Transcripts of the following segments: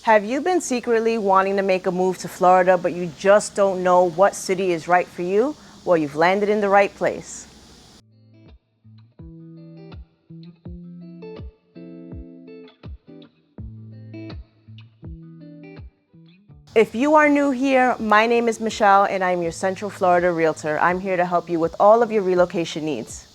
Have you been secretly wanting to make a move to Florida, but you just don't know what city is right for you? Well, you've landed in the right place. If you are new here, my name is Michelle and I'm your Central Florida Realtor. I'm here to help you with all of your relocation needs.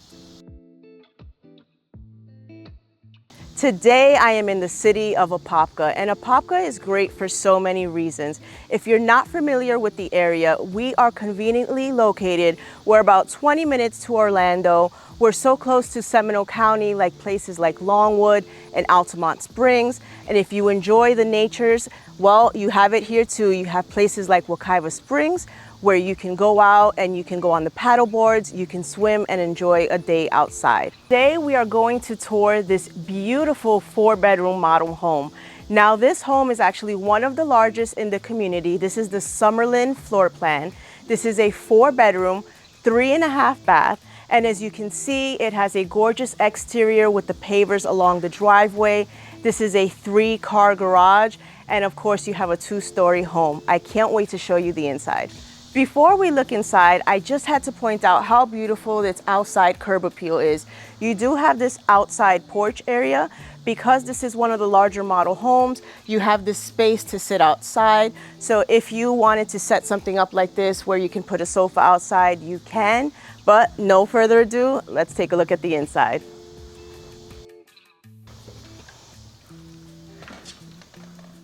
Today I am in the city of Apopka, and Apopka is great for so many reasons. If you're not familiar with the area, we are conveniently located. We're about 20 minutes to Orlando. We're so close to Seminole County, like places like Longwood and Altamont Springs. And if you enjoy the natures, well, you have it here too. You have places like Wekiva Springs, where you can go out and you can go on the paddle boards, you can swim and enjoy a day outside. Today we are going to tour this beautiful 4-bedroom model home. Now this home is actually one of the largest in the community. This is the Summerlin floor plan. This is a 4-bedroom, 3.5 bath. And as you can see, it has a gorgeous exterior with the pavers along the driveway. This is a 3-car garage. And of course you have a 2-story home. I can't wait to show you the inside. Before we look inside, I just had to point out how beautiful this outside curb appeal is. You do have this outside porch area. Because this is one of the larger model homes, you have this space to sit outside. So if you wanted to set something up like this where you can put a sofa outside, you can. But no further ado, let's take a look at the inside.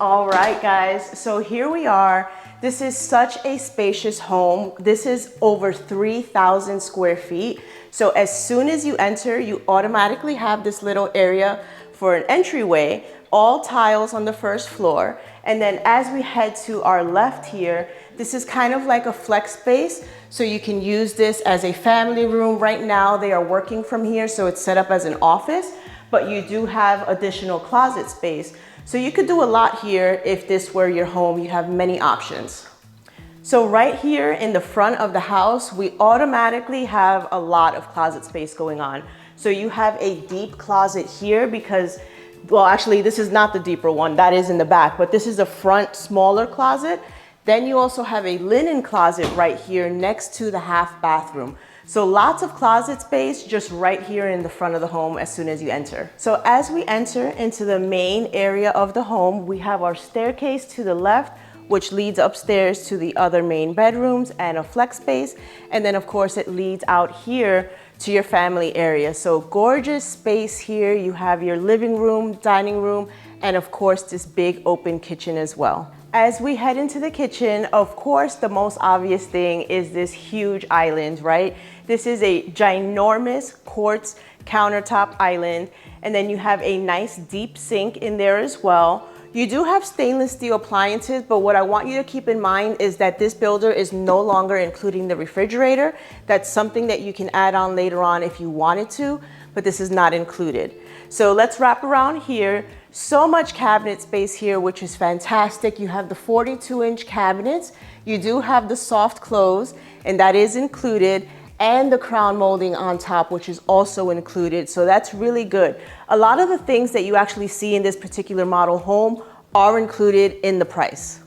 All right, guys, so here we are. This is such a spacious home. This is over 3,000 square feet. So as soon as you enter, you automatically have this little area for an entryway, all tiles on the first floor. And then as we head to our left here, this is kind of like a flex space. So you can use this as a family room. Right now they are working from here, so it's set up as an office, but you do have additional closet space. So you could do a lot here if this were your home. You have many options. So right here in the front of the house, we automatically have a lot of closet space going on. So you have a deep closet here because, well, actually this is not the deeper one, that is in the back, but this is a front smaller closet. Then you also have a linen closet right here next to the half bathroom. So lots of closet space just right here in the front of the home as soon as you enter. So as we enter into the main area of the home, we have our staircase to the left, which leads upstairs to the other main bedrooms and a flex space. And then of course it leads out here to your family area. So gorgeous space here. You have your living room, dining room, and of course this big open kitchen as well. As we head into the kitchen, of course, the most obvious thing is this huge island, right? This is a ginormous quartz countertop island. And then you have a nice deep sink in there as well. You do have stainless steel appliances, but what I want you to keep in mind is that this builder is no longer including the refrigerator. That's something that you can add on later on if you wanted to, but this is not included. So let's wrap around here. So much cabinet space here, which is fantastic. You have the 42-inch cabinets. You do have the soft close, and that is included, and the crown molding on top, which is also included. So that's really good. A lot of the things that you actually see in this particular model home are included in the price.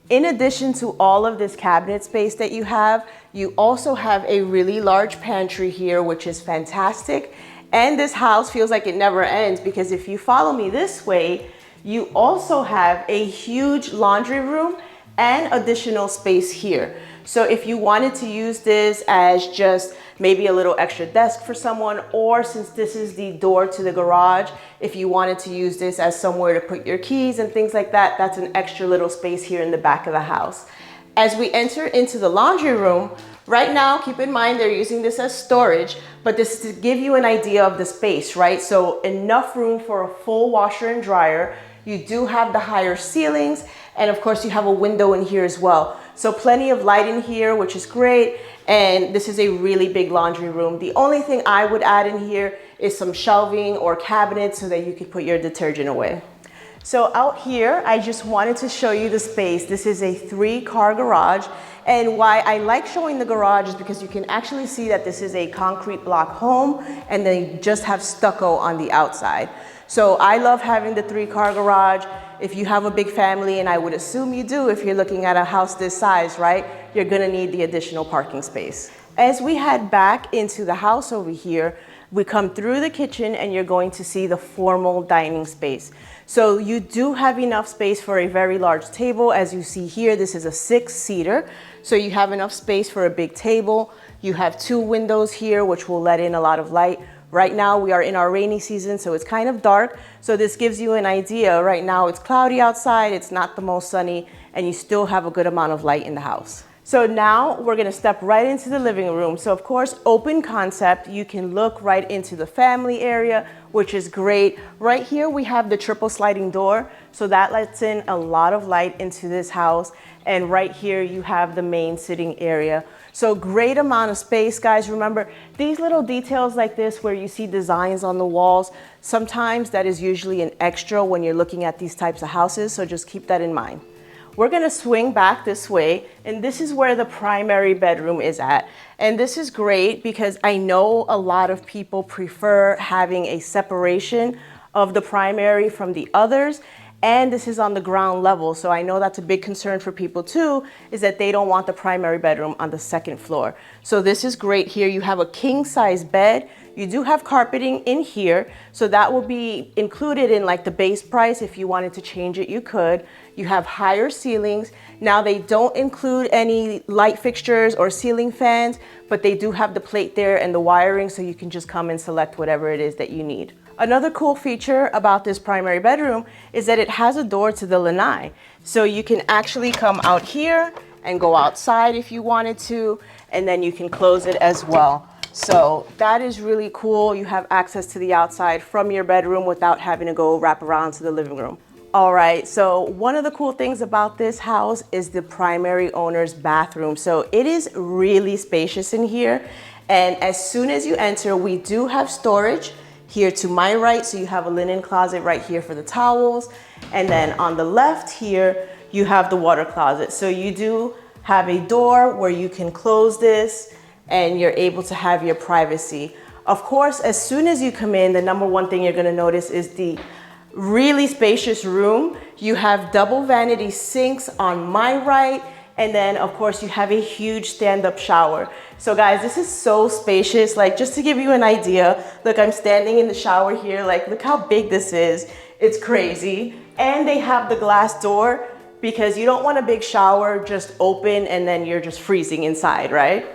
In addition to all of this cabinet space that you also have a really large pantry here, which is fantastic. And this house feels like it never ends because if you follow me this way, you also have a huge laundry room and additional space here. So if you wanted to use this as just maybe a little extra desk for someone, or since this is the door to the garage, if you wanted to use this as somewhere to put your keys and things like that, that's an extra little space here in the back of the house. As we enter into the laundry room, right now, keep in mind they're using this as storage, but this is to give you an idea of the space, right? So enough room for a full washer and dryer. You do have the higher ceilings, and of course you have a window in here as well. So plenty of light in here, which is great. And this is a really big laundry room. The only thing I would add in here is some shelving or cabinets so that you could put your detergent away. So out here, I just wanted to show you the space. This is a 3-car garage. And why I like showing the garage is because you can actually see that this is a concrete block home and they just have stucco on the outside. So I love having the 3-car garage. if you have a big family, and I would assume you do if you're looking at a house this size, right? You're gonna need the additional parking space. As we head back into the house over here, we come through the kitchen and you're going to see the formal dining space. So you do have enough space for a very large table. As you see here, this is a 6-seater. So you have enough space for a big table. You have 2 windows here, which will let in a lot of light. Right now we are in our rainy season, so it's kind of dark. So this gives you an idea. Right now it's cloudy outside, it's not the most sunny, and you still have a good amount of light in the house. So now we're gonna step right into the living room. So of course, open concept, you can look right into the family area, which is great. Right here, we have the triple sliding door. So that lets in a lot of light into this house. And right here, you have the main sitting area. So great amount of space, guys. Remember, these little details like this where you see designs on the walls, sometimes that is usually an extra when you're looking at these types of houses. So just keep that in mind. We're gonna swing back this way, and this is where the primary bedroom is at. And this is great because I know a lot of people prefer having a separation of the primary from the others, and this is on the ground level. So I know that's a big concern for people too, is that they don't want the primary bedroom on the 2nd floor. So this is great here. You have a king size bed. You do have carpeting in here, so that will be included in like the base price. If you wanted to change it, you could. You have higher ceilings. Now they don't include any light fixtures or ceiling fans, but they do have the plate there and the wiring, so you can just come and select whatever it is that you need. Another cool feature about this primary bedroom is that it has a door to the lanai. So you can actually come out here and go outside if you wanted to, and then you can close it as well. So that is really cool. You have access to the outside from your bedroom without having to go wrap around to the living room. All right, so one of the cool things about this house is the primary owner's bathroom. So it is really spacious in here. And as soon as you enter, we do have storage here to my right. So you have a linen closet right here for the towels. And then on the left here, you have the water closet. So you do have a door where you can close this and you're able to have your privacy. Of course, as soon as you come in, the number one thing you're gonna notice is the really spacious room. You have double vanity sinks on my right, and then of course you have a huge stand-up shower. So guys, this is so spacious. Like, just to give you an idea, look, I'm standing in the shower here. Like, look how big this is. It's crazy. And they have the glass door because you don't want a big shower just open and then you're just freezing inside, right?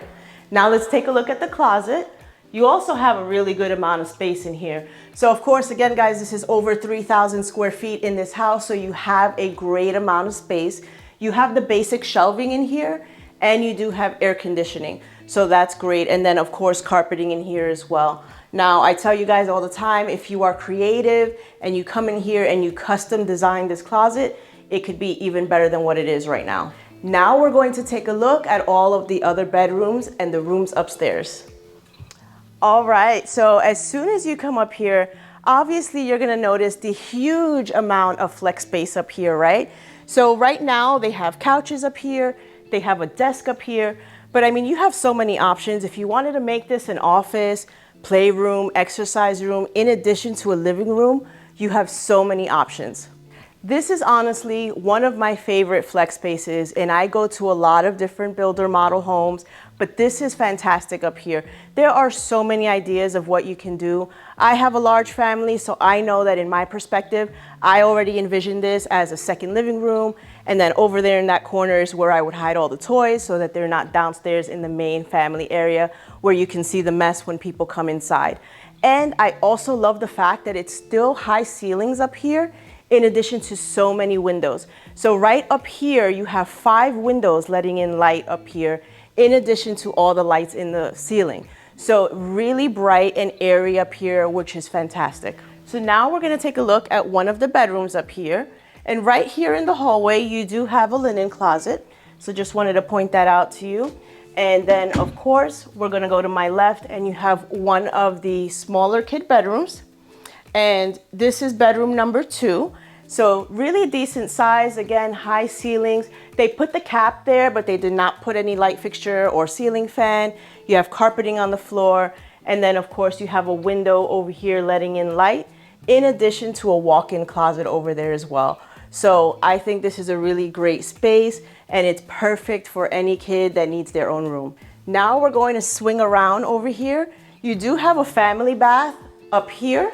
Now let's take a look at the closet. You also have a really good amount of space in here. So of course, again, guys, this is over 3,000 square feet in this house. So you have a great amount of space. You have the basic shelving in here, and you do have air conditioning. So that's great. And then of course, carpeting in here as well. Now, I tell you guys all the time, if you are creative and you come in here and you custom design this closet, it could be even better than what it is right now. Now we're going to take a look at all of the other bedrooms and the rooms upstairs. All right, so as soon as you come up here, obviously you're gonna notice the huge amount of flex space up here, right? So right now they have couches up here, they have a desk up here, but I mean, you have so many options. If you wanted to make this an office, playroom, exercise room, in addition to a living room, you have so many options. This is honestly one of my favorite flex spaces, and I go to a lot of different builder model homes, but this is fantastic up here. There are so many ideas of what you can do. I have a large family, so I know that in my perspective, I already envisioned this as a second living room, and then over there in that corner is where I would hide all the toys so that they're not downstairs in the main family area where you can see the mess when people come inside. And I also love the fact that it's still high ceilings up here, in addition to so many windows. So right up here, you have 5 windows letting in light up here, in addition to all the lights in the ceiling. So really bright and airy up here, which is fantastic. So now we're gonna take a look at one of the bedrooms up here. And right here in the hallway, you do have a linen closet. So just wanted to point that out to you. And then of course, we're gonna go to my left and you have one of the smaller kid bedrooms. And this is bedroom number 2. So really decent size, again, high ceilings. They put the cap there, but they did not put any light fixture or ceiling fan. You have carpeting on the floor. And then of course you have a window over here letting in light, in addition to a walk-in closet over there as well. So I think this is a really great space, and it's perfect for any kid that needs their own room. Now we're going to swing around over here. You do have a family bath up here.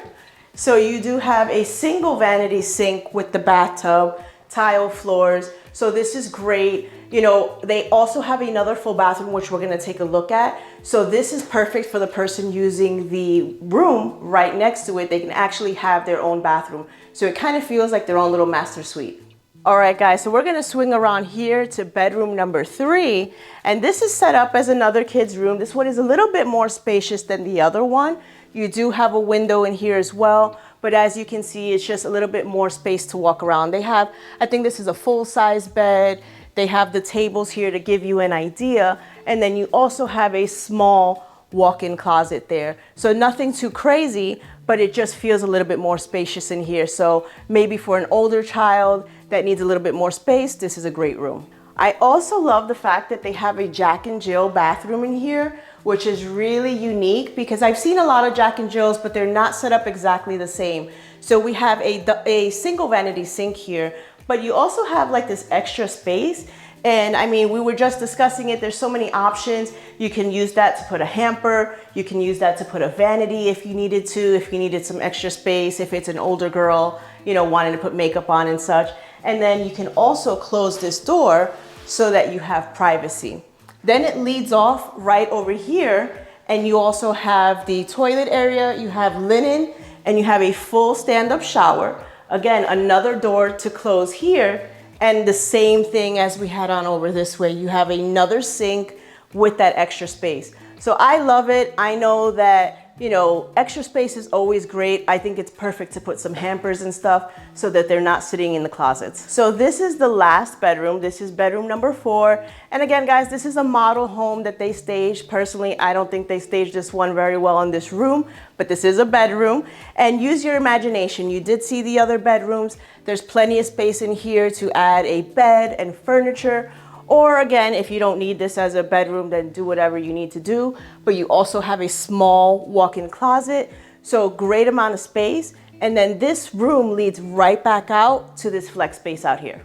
So you do have a single vanity sink with the bathtub, tile floors. So this is great. You know, they also have another full bathroom, which we're gonna take a look at. So this is perfect for the person using the room right next to it. They can actually have their own bathroom. So it kind of feels like their own little master suite. All right, guys, so we're gonna swing around here to bedroom number 3. And this is set up as another kid's room. This one is a little bit more spacious than the other one. You do have a window in here as well, but as you can see, it's just a little bit more space to walk around. They have, I think this is a full-size bed. They have the tables here to give you an idea. And then you also have a small walk-in closet there. So nothing too crazy, but it just feels a little bit more spacious in here. So maybe for an older child that needs a little bit more space, this is a great room. I also love the fact that they have a Jack and Jill bathroom in here, which is really unique because I've seen a lot of Jack and Jills, but they're not set up exactly the same. So we have a single vanity sink here, but you also have like this extra space. And I mean, we were just discussing it. There's so many options. You can use that to put a hamper. You can use that to put a vanity if you needed to, if you needed some extra space, if it's an older girl, you know, wanting to put makeup on and such. And then you can also close this door so that you have privacy. Then it leads off right over here, and you also have the toilet area, you have linen, and you have a full stand-up shower. Again, another door to close here, and the same thing as we had on over this way. You have another sink with that extra space. So I love it. I know that, you know, extra space is always great. I think it's perfect to put some hampers and stuff so that they're not sitting in the closets. So this is the last bedroom. This is bedroom number 4. And again, guys, this is a model home that they staged. Personally, I don't think they staged this one very well in this room, but this is a bedroom. And use your imagination. You did see the other bedrooms. There's plenty of space in here to add a bed and furniture. Or again, if you don't need this as a bedroom, then do whatever you need to do. But you also have a small walk-in closet, so great amount of space. And then this room leads right back out to this flex space out here.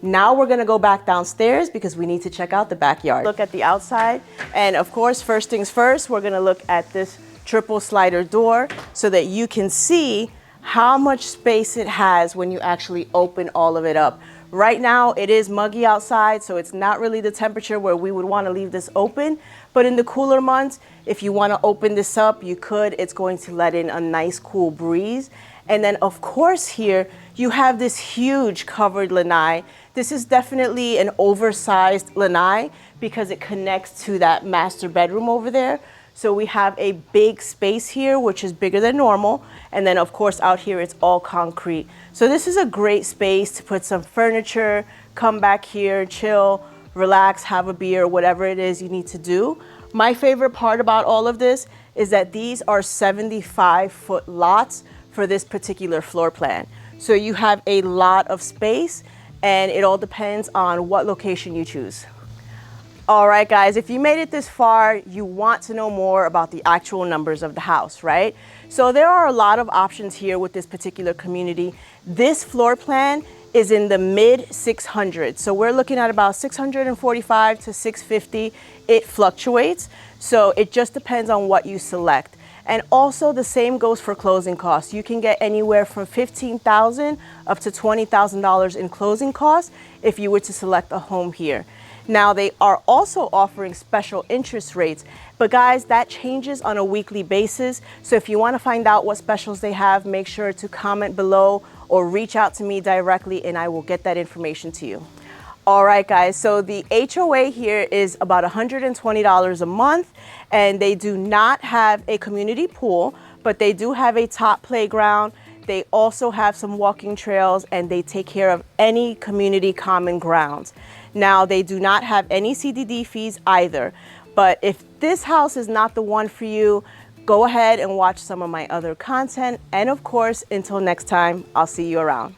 Now we're gonna go back downstairs because we need to check out the backyard. Look at the outside. And of course, first things first, we're gonna look at this triple slider door so that you can see how much space it has when you actually open all of it up. Right now it is muggy outside, so it's not really the temperature where we would want to leave this open. But in the cooler months, if you want to open this up, you could. It's going to let in a nice cool breeze. And then of course here, you have this huge covered lanai. This is definitely an oversized lanai because it connects to that master bedroom over there. So we have a big space here, which is bigger than normal. And then of course out here, it's all concrete. So this is a great space to put some furniture, come back here, chill, relax, have a beer, whatever it is you need to do. My favorite part about all of this is that these are 75-foot lots for this particular floor plan. So you have a lot of space, and it all depends on what location you choose. All right, guys, if you made it this far, you want to know more about the actual numbers of the house, right? So there are a lot of options here with this particular community. This floor plan is in the mid 600s. So we're looking at about 645 to 650. It fluctuates. So it just depends on what you select. And also the same goes for closing costs. You can get anywhere from $15,000 up to $20,000 in closing costs if you were to select a home here. Now, they are also offering special interest rates, but guys, that changes on a weekly basis. So if you want to find out what specials they have, make sure to comment below or reach out to me directly and I will get that information to you. All right, guys, so the HOA here is about $120 a month, and they do not have a community pool, but they do have a top playground. They also have some walking trails, and they take care of any community common grounds. Now, they do not have any CDD fees either, but if this house is not the one for you, go ahead and watch some of my other content. And of course, until next time, I'll see you around.